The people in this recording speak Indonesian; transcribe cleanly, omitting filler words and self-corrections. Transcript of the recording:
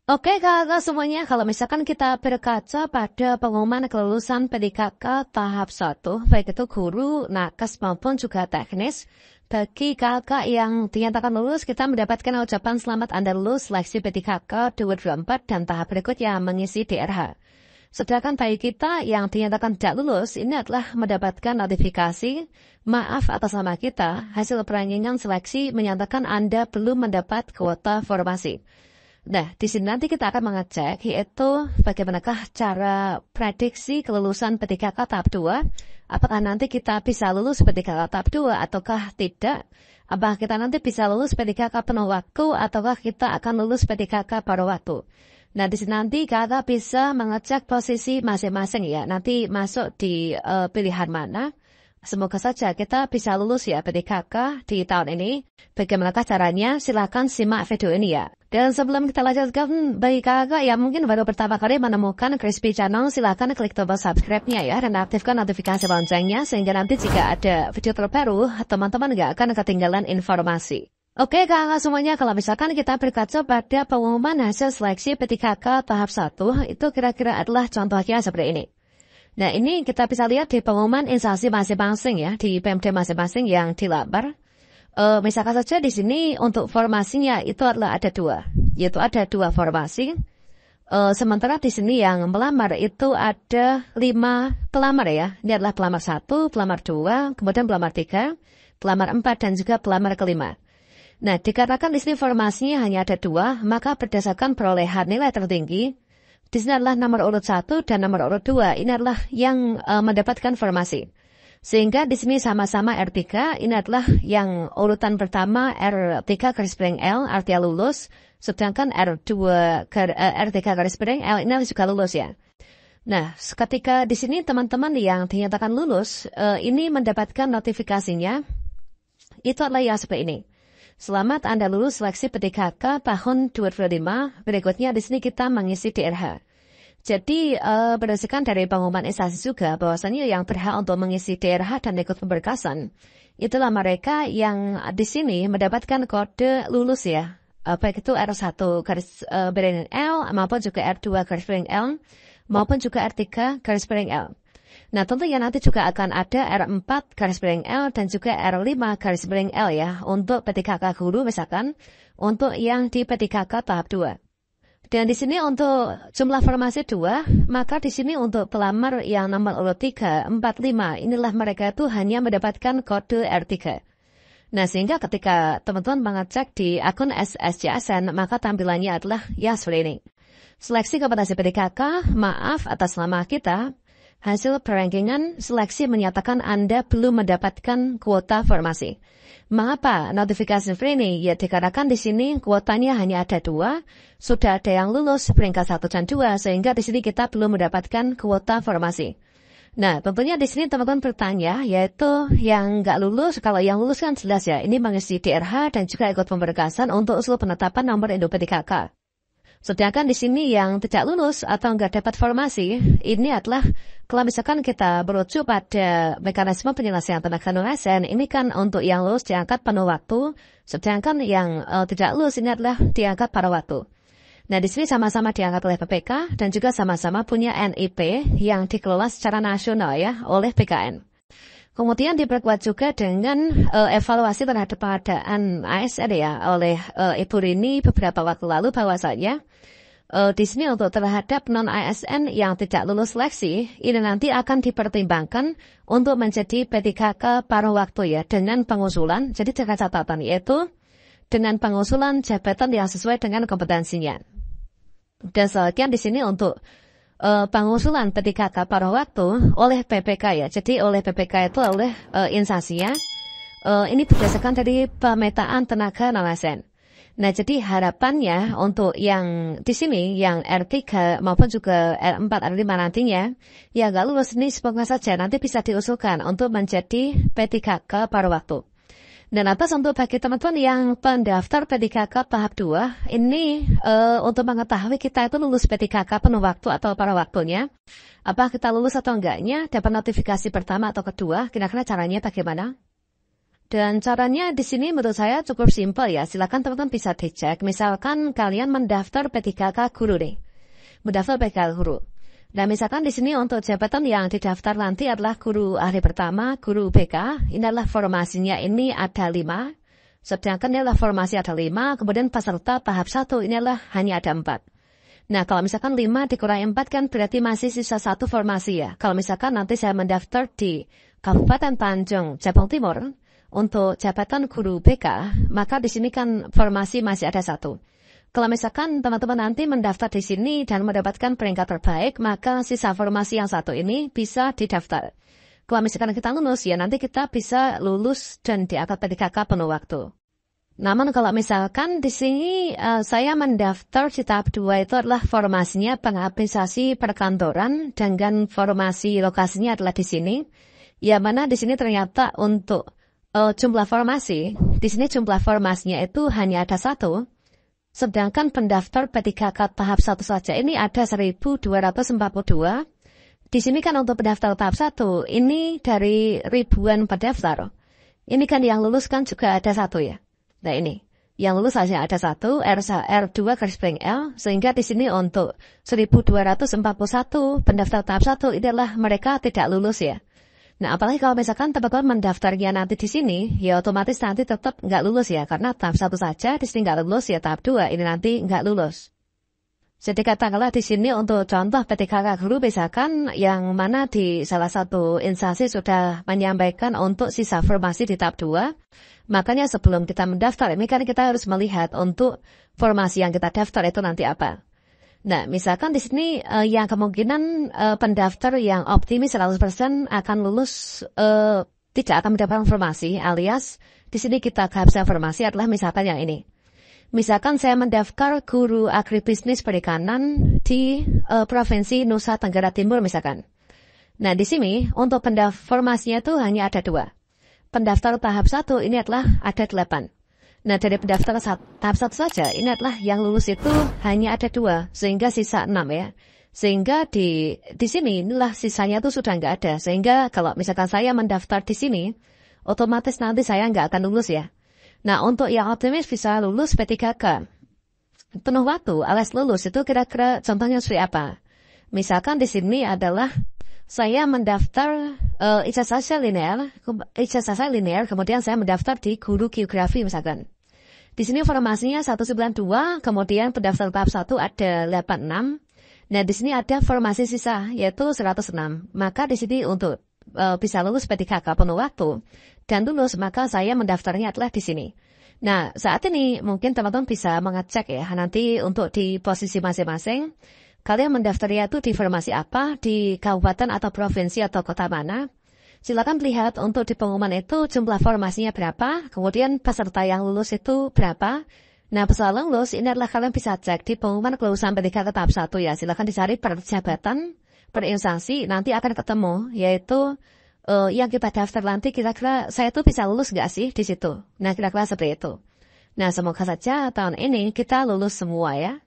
Oke kakak semuanya, kalau misalkan kita berkaca pada pengumuman kelulusan PDKK tahap 1, baik itu guru, nakes maupun juga teknis, bagi kakak yang dinyatakan lulus, kita mendapatkan ucapan selamat Anda lulus seleksi PDKK 2024 dan tahap berikutnya mengisi DRH. Sedangkan bagi kita yang dinyatakan tidak lulus, ini adalah mendapatkan notifikasi, maaf atas nama kita, hasil perangingan seleksi menyatakan Anda belum mendapat kuota formasi. Nah, di sini nanti kita akan mengecek yaitu bagaimanakah cara prediksi kelulusan PDKK tahap 2. Apakah nanti kita bisa lulus PDKK tahap 2 ataukah tidak? Apakah kita nanti bisa lulus PDKK penuh waktu ataukah kita akan lulus PDKK paruh waktu? Nah, di sini nanti kita bisa mengecek posisi masing-masing ya. Nanti masuk di pilihan mana. Semoga saja kita bisa lulus ya PDKK di tahun ini. Bagaimanakah caranya? Silakan simak video ini ya. Dan sebelum kita lanjutkan, bagi kakak yang mungkin baru pertama kali menemukan Crispy Channel, silakan klik tombol subscribe-nya ya dan aktifkan notifikasi loncengnya sehingga nanti jika ada video terbaru, teman-teman nggak akan ketinggalan informasi. Oke kakak semuanya, kalau misalkan kita berkaca pada pengumuman hasil seleksi PDKK tahap 1, itu kira-kira adalah contohnya seperti ini. Nah, ini kita bisa lihat di pengumuman instansi masing-masing ya, di PMD masing-masing yang dilamar. Misalkan saja di sini untuk formasinya itu adalah ada dua, yaitu ada dua formasi. Sementara di sini yang melamar itu ada 5 pelamar ya. Ini adalah pelamar 1, pelamar 2, kemudian pelamar 3, pelamar 4, dan juga pelamar kelima. Nah, dikatakan di sini formasinya hanya ada 2, maka berdasarkan perolehan nilai tertinggi, di sini adalah nomor urut 1 dan nomor urut 2. Ini adalah yang mendapatkan formasi. Sehingga di sini sama-sama R3, ini adalah yang urutan pertama R3 garis miring L, artinya lulus. Sedangkan R3 garis miring L ini juga lulus ya. Nah, ketika di sini teman-teman yang dinyatakan lulus, ini mendapatkan notifikasinya, itu adalah yang seperti ini. Selamat Anda lulus seleksi PDKK tahun 2025. Berikutnya di sini kita mengisi DRH. Jadi berdasarkan dari pengumuman instansi juga bahwasanya yang berhak untuk mengisi DRH dan ikut pemberkasan itulah mereka yang di sini mendapatkan kode lulus ya. Baik itu R1 garis miring L maupun juga R2 garis miring L maupun juga R3 garis miring L. Nah, tentunya nanti juga akan ada R4 garis miring L dan juga R5 garis miring L ya untuk PDKK guru misalkan untuk yang di PDKK tahap 2. Dan di sini untuk jumlah formasi 2, maka di sini untuk pelamar yang nomor urut 3, 4, 5, inilah mereka itu hanya mendapatkan kode R3. Nah, sehingga ketika teman-teman mengecek di akun SSJSN, maka tampilannya adalah ya seperti ini. Seleksi kompetensi PDKK, maaf atas nama kita. Hasil perankingan seleksi menyatakan Anda belum mendapatkan kuota formasi. Mengapa notifikasi free ini? Ya dikarenakan di sini kuotanya hanya ada 2, sudah ada yang lulus peringkat 1 dan 2, sehingga di sini kita belum mendapatkan kuota formasi. Nah, tentunya di sini teman-teman bertanya, yaitu yang nggak lulus, kalau yang lulus kan jelas ya, ini mengisi DRH dan juga ikut pemberkasan untuk usul penetapan nomor induk PDKK. Sedangkan di sini yang tidak lulus atau nggak dapat formasi, ini adalah kalau misalkan kita berujuk pada mekanisme penyelesaian tenaga non ASN, ini kan untuk yang lulus diangkat penuh waktu, sedangkan yang tidak lulus ini adalah diangkat paruh waktu. Nah, di sini sama-sama diangkat oleh PPK dan juga sama-sama punya NIP yang dikelola secara nasional ya oleh PKN. Kemudian diperkuat juga dengan evaluasi terhadap pengadaan ASN ya oleh Ibu Rini beberapa waktu lalu bahwasanya di sini untuk terhadap non-ASN yang tidak lulus seleksi ini nanti akan dipertimbangkan untuk menjadi PDKK paruh waktu ya dengan pengusulan. Jadi dengan catatan yaitu dengan pengusulan jabatan yang sesuai dengan kompetensinya. Dan sebagian di sini untuk pengusulan PDKK paruh waktu oleh PPK ya. Jadi oleh PPK itu oleh instansinya. Ini berdasarkan dari pemetaan tenaga non-ASN. Nah, jadi harapannya untuk yang di sini, yang R3 maupun juga R4, R5 nantinya, ya nggak lulus ini semoga saja nanti bisa diusulkan untuk menjadi PDKK paruh waktu. Dan atas untuk bagi teman-teman yang pendaftar PDKK tahap 2, ini untuk mengetahui kita itu lulus PDKK penuh waktu atau paruh waktunya, apa kita lulus atau enggaknya, dapat notifikasi pertama atau kedua, kira-kira caranya bagaimana? Dan caranya di sini menurut saya cukup simpel ya. Silakan teman-teman bisa dicek. Misalkan kalian mendaftar P3K guru nih. Mendaftar P3K guru. Dan misalkan di sini untuk jabatan yang didaftar nanti adalah guru ahli pertama, guru UPK. Ini adalah formasinya ini ada 5. Sedangkan ini adalah formasi ada 5. Kemudian peserta tahap 1 ini adalah hanya ada 4. Nah, kalau misalkan 5 dikurangi 4 kan berarti masih sisa 1 formasi ya. Kalau misalkan nanti saya mendaftar di Kabupaten Tanjung Jabung Timur untuk jabatan guru BK, maka di sini kan formasi masih ada 1. Kalau misalkan teman-teman nanti mendaftar di sini dan mendapatkan peringkat terbaik, maka sisa formasi yang 1 ini bisa didaftar. Kalau misalkan kita lulus ya nanti kita bisa lulus dan diangkat P3K penuh waktu. Namun kalau misalkan di sini saya mendaftar di tahap 2 itu adalah formasinya pengaplikasi perkantoran dengan formasi lokasinya adalah di sini. Ya mana di sini ternyata untuk jumlah formasi, di sini jumlah formasinya itu hanya ada 1, sedangkan pendaftar P3K tahap 1 saja ini ada 1.242. Di sini kan untuk pendaftar tahap 1, ini dari ribuan pendaftar. Ini kan yang lulus kan juga ada 1 ya. Nah ini, yang lulus hanya ada 1, R2 garis miring L, sehingga di sini untuk 1.241 pendaftar tahap 1 ini adalah mereka tidak lulus ya. Nah, apalagi kalau misalkan teman-teman mendaftarnya nanti di sini, ya otomatis nanti tetap nggak lulus ya, karena tahap 1 saja di sini nggak lulus ya, tahap 2 ini nanti nggak lulus. Jadi katakanlah di sini untuk contoh P3K guru misalkan yang mana di salah satu instansi sudah menyampaikan untuk sisa formasi di tahap 2, makanya sebelum kita mendaftar ini kan kita harus melihat untuk formasi yang kita daftar itu nanti apa. Nah, misalkan di sini yang kemungkinan pendaftar yang optimis 100% akan lulus tidak akan mendapatkan informasi, alias di sini kita kehabisan informasi adalah misalkan yang ini. Misalkan saya mendaftar guru agribisnis perikanan di Provinsi Nusa Tenggara Timur misalkan. Nah, di sini untuk pendaftar formasinya itu hanya ada 2. Pendaftar tahap 1 ini adalah ada 8. Nah, dari pendaftar tahap 1 saja, ini adalah yang lulus itu hanya ada 2, sehingga sisa 6 ya. Sehingga di sini, inilah sisanya itu sudah nggak ada. Sehingga kalau misalkan saya mendaftar di sini, otomatis nanti saya nggak akan lulus ya. Nah, untuk yang optimis bisa lulus P3K. Penuh waktu, alias lulus itu kira-kira contohnya seperti apa? Misalkan di sini adalah saya mendaftar ijazah saya linear, kemudian saya mendaftar di guru geografi misalkan. Di sini formasinya 192, kemudian pendaftar tahap 1 ada 86. Nah, di sini ada formasi sisa yaitu 106. Maka di sini untuk bisa lulus P3K penuh waktu dan lulus, maka saya mendaftarnya adalah di sini. Nah, saat ini mungkin teman-teman bisa mengecek ya nanti untuk di posisi masing-masing. Kalian mendaftarnya itu di formasi apa, di kabupaten atau provinsi atau kota mana. Silakan lihat untuk di pengumuman itu jumlah formasinya berapa, kemudian peserta yang lulus itu berapa. Nah, persoalan lulus ini adalah kalian bisa cek di pengumuman kelulusan P3K tahap 1 ya. Silakan dicari per jabatan, per instansi, nanti akan ketemu, yaitu yang kita daftar nanti kira-kira saya tuh bisa lulus nggak sih di situ. Nah, kira-kira seperti itu. Nah, semoga saja tahun ini kita lulus semua ya.